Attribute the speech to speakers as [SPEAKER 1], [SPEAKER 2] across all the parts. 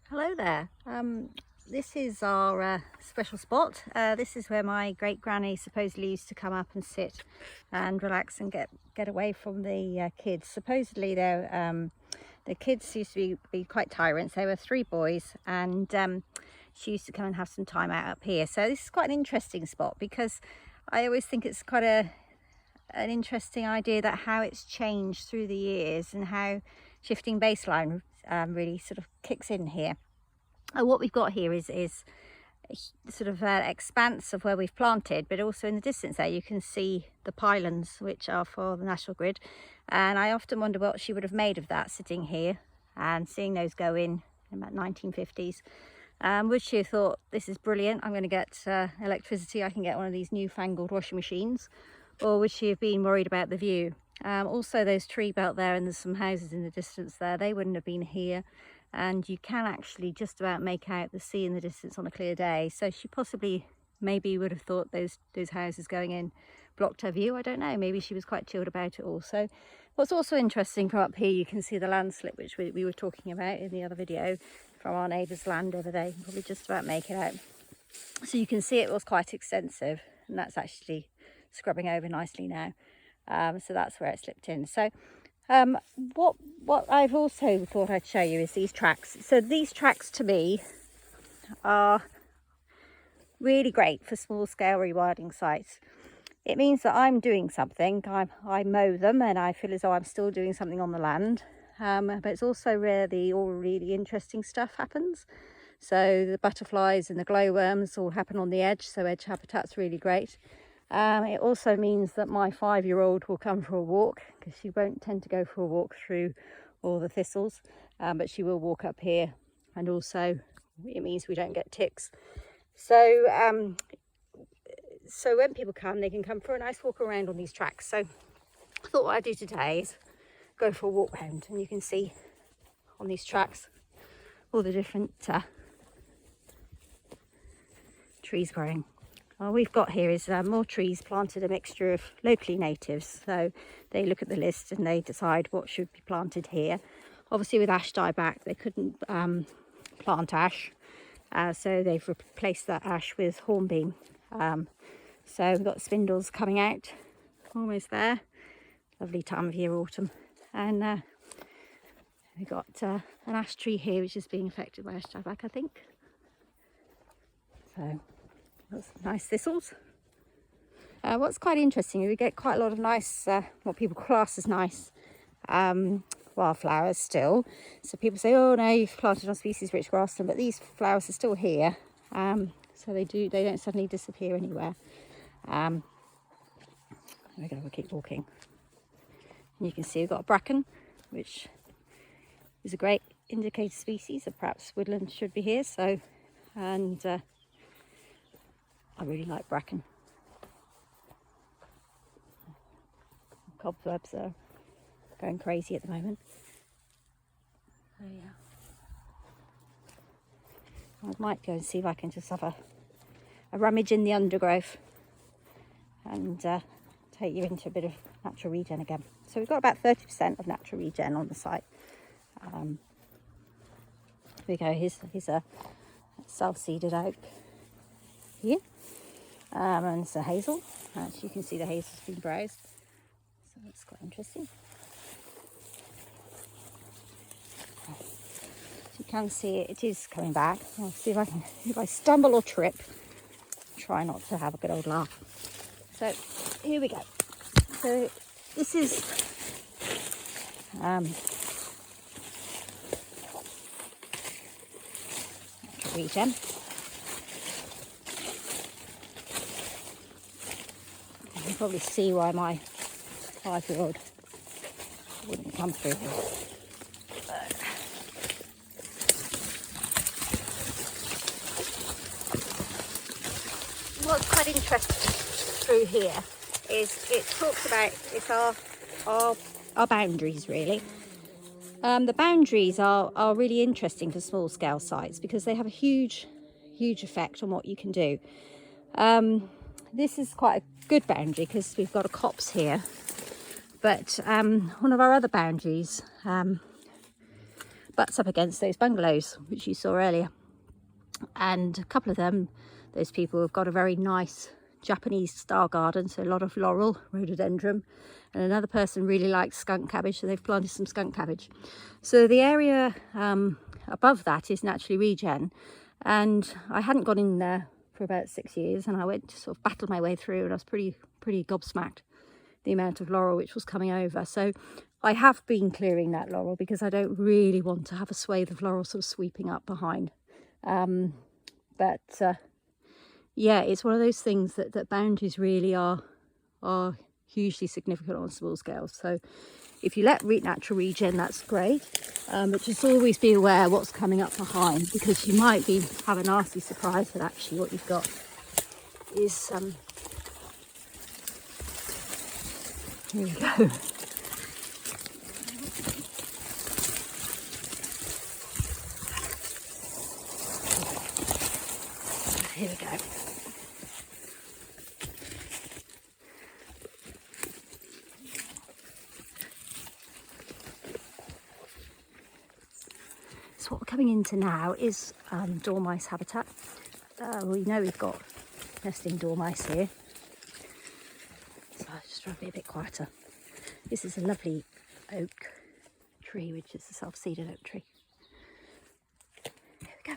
[SPEAKER 1] Hello there. This is our special spot. This is where my great granny supposedly used to come up and sit and relax and get away from the kids. Supposedly the kids used to be quite tyrants. There were three boys, and she used to come and have some time out up here. So this is quite an interesting spot because I always think it's quite an interesting idea that how it's changed through the years and how shifting baseline really sort of kicks in here. What we've got here is sort of an expanse of where we've planted, but also in the distance there you can see the pylons which are for the National Grid, and I often wonder what she would have made of that sitting here and seeing those go in about 1950s. Would she have thought, this is brilliant, I'm going to get electricity, I can get one of these newfangled washing machines, or would she have been worried about the view? Also those tree belt there, and there's some houses in the distance there, they wouldn't have been here, and you can actually just about make out the sea in the distance on a clear day. So she possibly maybe would have thought those houses going in blocked her view. I don't know, maybe she was quite chilled about it also. What's also interesting from up here, you can see the landslip which we were talking about in the other video from our neighbour's land over there. You can probably just about make it out. So you can see it was quite extensive, and that's actually scrubbing over nicely now. So that's where it slipped in. So what I've also thought I'd show you is these tracks. So these tracks to me are really great for small scale rewilding sites. It means that I'm doing something, I mow them and I feel as though I'm still doing something on the land, but it's also where the all really interesting stuff happens. So the butterflies and the glowworms all happen on the edge, so edge habitat's really great. It also means that my 5-year-old will come for a walk, because she won't tend to go for a walk through all the thistles, but she will walk up here, and also it means we don't get ticks. So so when people come, they can come for a nice walk around on these tracks. So I thought what I'd do today is go for a walk round, and you can see on these tracks all the different trees growing. What we've got here is more trees planted, a mixture of locally natives, so they look at the list and they decide what should be planted here. Obviously with ash dieback they couldn't plant ash, so they've replaced that ash with hornbeam. So we've got spindles coming out, almost there, lovely time of year, autumn, and we've got an ash tree here which is being affected by ash dieback, I think. So that's nice thistles. What's quite interesting is we get quite a lot of nice, what people class as nice wildflowers still. So people say, oh no, you've planted on species rich grassland, but these flowers are still here. So they don't suddenly disappear anywhere. We're going to keep walking. And you can see we've got a bracken, which is a great indicator species of perhaps woodland should be here. So, and I really like bracken. Cobwebs are going crazy at the moment. So yeah, I might go and see if I can just have a rummage in the undergrowth and take you into a bit of natural regen again. So we've got about 30% of natural regen on the site. Here we go, here's a self-seeded oak here, and it's a hazel. As you can see, the hazel's been browsed, so that's quite interesting. So you can see it is coming back. I'll see if I stumble or trip, try not to have a good old laugh. So here we go. So this is natural regen. You can probably see why my 5-year-old wouldn't come through here. What's quite interesting through here is it talks about it's our boundaries really. The boundaries are really interesting for small scale sites because they have a huge effect on what you can do. This is quite a good boundary because we've got a copse here, but one of our other boundaries butts up against those bungalows which you saw earlier, and a couple of them, those people have got a very nice Japanese style garden, so a lot of laurel, rhododendron, and another person really likes skunk cabbage, so they've planted some skunk cabbage. So the area above that is naturally regen, and I hadn't gone in there for about 6 years, and I went to sort of battle my way through, and I was pretty gobsmacked the amount of laurel which was coming over. So I have been clearing that laurel because I don't really want to have a swathe of laurel sort of sweeping up behind. Yeah, it's one of those things that boundaries really are hugely significant on small scale. So if you let natural regen, that's great, but just always be aware what's coming up behind, because you might have a nasty surprise that actually what you've got is here we go. Here we go. So what we're coming into now is dormice habitat. We know we've got nesting dormice here. So I'll just try to be a bit quieter. This is a lovely oak tree, which is a self-seeded oak tree. Here we go.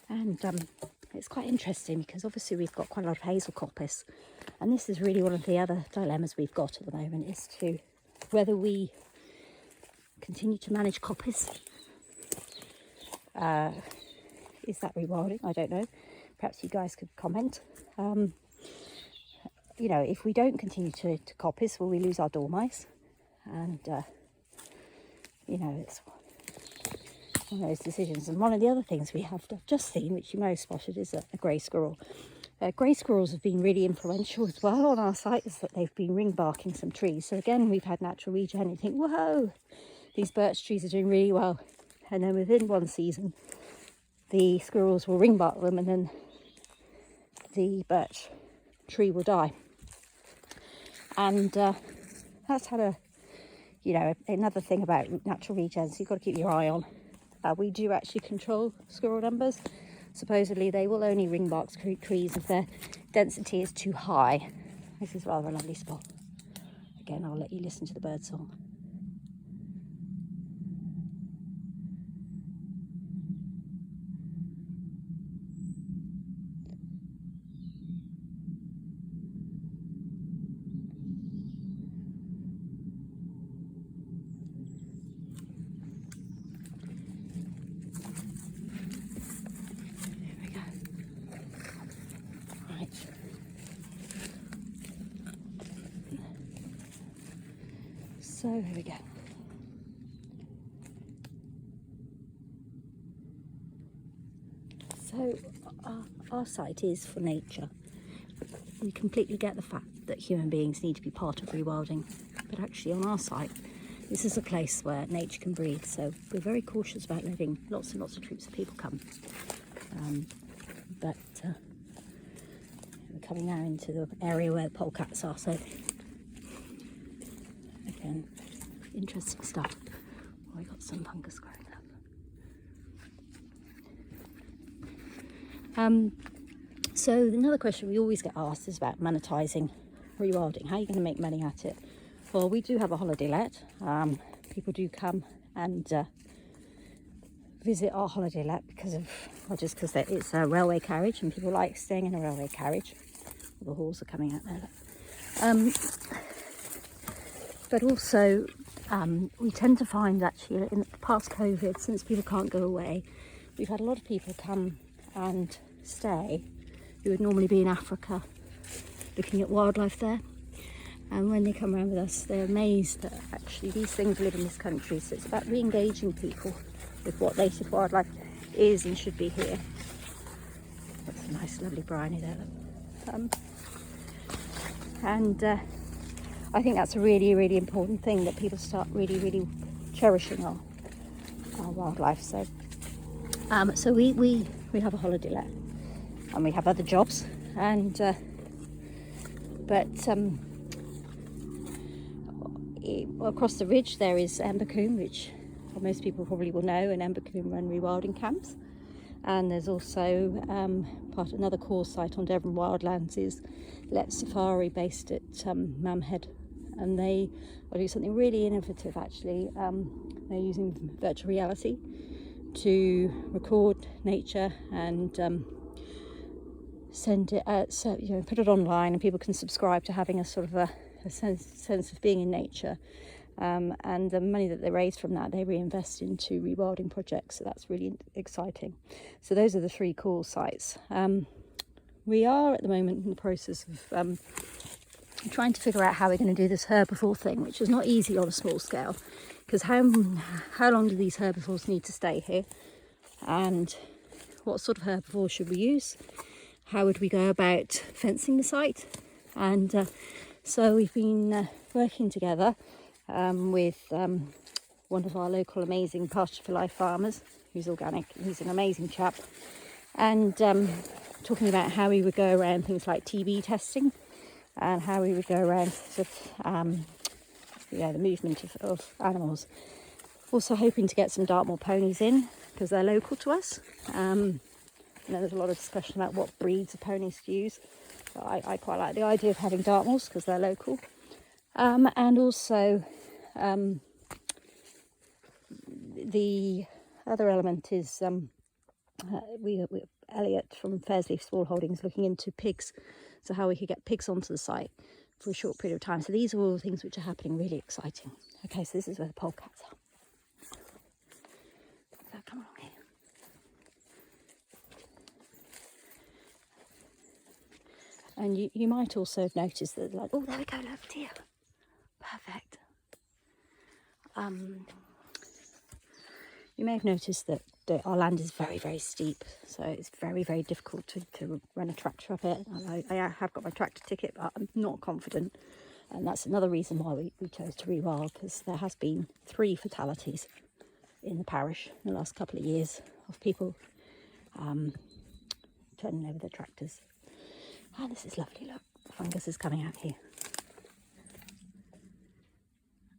[SPEAKER 1] And it's quite interesting because obviously we've got quite a lot of hazel coppice, and this is really one of the other dilemmas we've got at the moment, is to whether we continue to manage coppice. Is that rewilding? I don't know. Perhaps you guys could comment. You know, if we don't continue to coppice, will we lose our dormice? And you know, it's one of those decisions. And one of the other things we have just seen, which you may have spotted, is a grey squirrel. Grey squirrels have been really influential as well on our site, is that they've been ring barking some trees. So again, we've had natural regen, and you think, whoa, these birch trees are doing really well. And then within one season, the squirrels will ring bark them, and then the birch tree will die. And that's had another thing about natural regen, so you've got to keep your eye on. We do actually control squirrel numbers. Supposedly they will only ring bark trees if their density is too high. This is rather a lovely spot. Again, I'll let you listen to the bird song. So here we go. So our site is for nature. We completely get the fact that human beings need to be part of rewilding, but actually on our site, this is a place where nature can breathe. So we're very cautious about letting lots and lots of troops of people come. But we're coming now into the area where the polecats are. So again, interesting stuff. Oh, we got some fungus growing up. So another question we always get asked is about monetising rewilding. How are you going to make money at it? Well, we do have a holiday let. People do come and visit our holiday let because it's a railway carriage, and people like staying in a railway carriage. The halls are coming out there. But also, we tend to find actually in past COVID, since people can't go away, we've had a lot of people come and stay who would normally be in Africa looking at wildlife there. And when they come around with us, they're amazed that actually these things live in this country. So it's about re-engaging people with what native wildlife is and should be here. That's a nice, lovely briny there. And I think that's a really, really important thing, that people start really, really cherishing our wildlife. So so we have a holiday let, and we have other jobs, and across the ridge there is Embercombe, which most people probably will know, and Embercombe run rewilding camps. And there's also another core site on Devon Wildlands is Let Safari, based at Mamhead, and they are doing something really innovative actually. They're using virtual reality to record nature and send it put it online, and people can subscribe to having a sort of a sense of being in nature. And the money that they raise from that, they reinvest into rewilding projects, so that's really exciting. So those are the 3 core sites. We are at the moment in the process of trying to figure out how we're going to do this herbivore thing, which is not easy on a small scale, because how long do these herbivores need to stay here, and what sort of herbivores should we use? How would we go about fencing the site? And so we've been working together with one of our local amazing Pasture for Life farmers, who's organic. He's an amazing chap, and talking about how we would go around things like TB testing, and how we would go around sort of the movement of animals. Also hoping to get some Dartmoor ponies in, because they're local to us. There's a lot of discussion about what breeds of ponies to use, but I quite like the idea of having Dartmoors because they're local. And also the other element is Elliot from Fairsley Small Holdings looking into pigs, so how we could get pigs onto the site for a short period of time. So these are all the things which are happening, really exciting. Okay, so this is where the polecats are. So come along here. And you might also have noticed that, like, oh, there we go, look, deer. Perfect. You may have noticed that our land is very, very steep, so it's very, very difficult to run a tractor up it. I have got my tractor ticket, but I'm not confident, and that's another reason why we chose to rewild, because there has been 3 fatalities in the parish in the last couple of years of people turning over their tractors. Ah, this is lovely, look, the fungus is coming out here.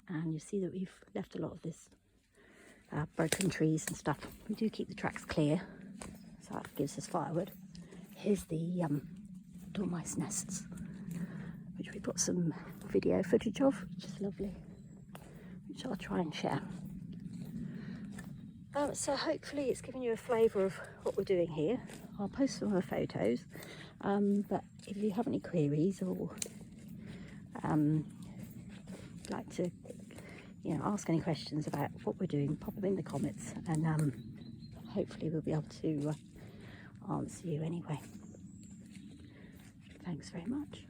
[SPEAKER 1] And you see that we've left a lot of this broken trees and stuff. We do keep the tracks clear, so that gives us firewood. Here's the dormice nests, which we got some video footage of, which is lovely, which I'll try and share. So hopefully it's given you a flavour of what we're doing here. I'll post some other photos, but if you have any queries or like to ask any questions about what we're doing, pop them in the comments, and hopefully we'll be able to answer you anyway. Thanks very much.